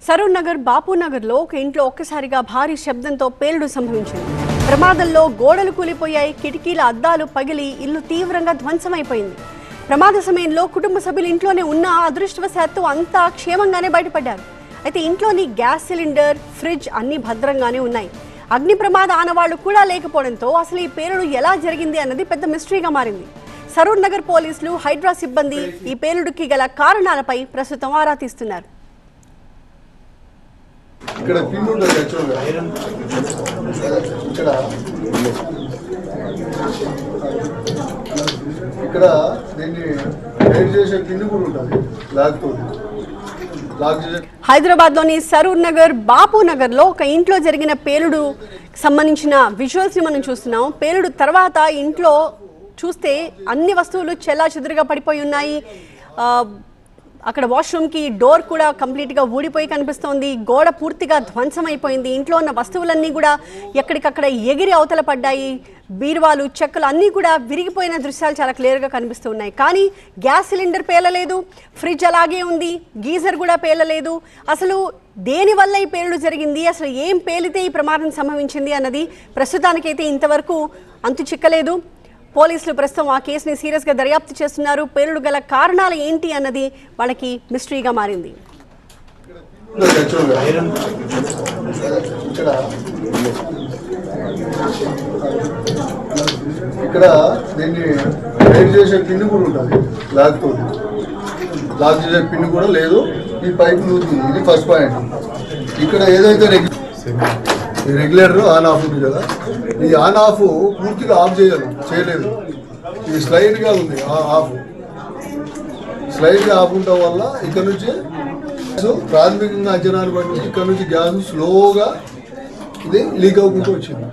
సరూర్ నగర్ బాపూనగర్లో ఒక ఇంట్లో ఒక్కసారిగా భారీ శబ్దంతో పేలుడు సంభవించింది. ప్రమాదంలో గోడలు కూలిపోయాయి, కిటికీల అద్దాలు పగిలి ఇల్లు తీవ్రంగా ధ్వంసమైపోయింది. ప్రమాద సమయంలో కుటుంబ సభ్యులు ఇంట్లోనే ఉన్న అదృష్టవశాత్తు అంతా క్షేమంగానే బయటపడ్డారు. అయితే ఇంట్లోని గ్యాస్ సిలిండర్, ఫ్రిడ్జ్ అన్ని భద్రంగానే ఉన్నాయి. అగ్ని ప్రమాద ఆనవాళ్లు కూడా లేకపోవడంతో అసలు ఈ పేలుడు ఎలా జరిగింది అన్నది పెద్ద మిస్టరీగా మారింది. సరూర్ నగర్ పోలీసులు, హైడ్రా సిబ్బంది ఈ పేలుడుకి గల కారణాలపై ప్రస్తుతం ఆరా తీస్తున్నారు. ఇక్కడ పిన్ ఉంటుంది యాక్చువల్గా ఇక్కడ దీన్ని రైడ్ చేసే పిన్ కూడా ఉంటుంది లాక్ చేసే. హైదరాబాద్ లోని సరూర్ నగర్ బాపూనగర్ లో ఒక ఇంట్లో జరిగిన పేలుడు సంబంధించిన విజువల్స్ ని మనం చూస్తున్నాం. పేలుడు తర్వాత ఇంట్లో చూస్తే అన్ని వస్తువులు చెల్లాచెదురుగా పడిపోయి ఉన్నాయి. అక్కడ వాష్రూమ్ కి డోర్ కూడా కంప్లీట్ గా ఊడిపోయి కనిపిస్తోంది. గోడ పూర్తిగా ధ్వంసమైపోయింది. ఇంట్లో ఉన్న వస్తువులన్నీ కూడా ఎక్కడికక్కడ ఎగిరి అవతల పడ్డాయి. బీరువాలు, చెక్కలు అన్నీ కూడా విరిగిపోయిన దృశ్యాలు చాలా క్లియర్గా కనిపిస్తూ ఉన్నాయి. కానీ గ్యాస్ సిలిండర్ పేలలేదు, ఫ్రిడ్జ్ అలాగే ఉంది, గీజర్ కూడా పేలలేదు. అసలు దేనివల్ల ఈ పేలుడు జరిగింది, అసలు ఏం పేలితే ఈ ప్రమాదం సంభవించింది అన్నది ప్రస్తుతానికైతే ఇంతవరకు అంతు చిక్కలేదు. పోలీసులు ప్రస్తుతం ఆ కేసుని సీరియస్గా దర్యాప్తు చేస్తున్నారు. పేలుడు గల కారణాలు ఏంటి అన్నది వాళ్ళకి మిస్టరీగా మారింది. ఇక్కడ దీన్ని రైడ్ చేసే పిన్ కూడా ఉంటుంది లాక్ చేసే పిన్ కూడా లేదు. ఈ పైప్ నూతుంది. ఇది ఫస్ట్ పాయింట్. ఇక్కడ ఏదైతే రెగ్యులేటర్ ఆన్ ఆఫ్ ఉంది కదా, ఈ ఆన్ ఆఫ్ పూర్తిగా ఆఫ్ చేయలేదు. ఇది స్లైడ్గా ఉంది. ఆఫ్ స్లైడ్గా ఆఫ్ ఉండటం వల్ల ఇక్కడ నుంచి ప్రాథమికంగా అంచనాలు బట్టి ఇక్కడ నుంచి గ్యాస్ స్లోగా ఇది లీక్ అవ్వకుండా వచ్చింది.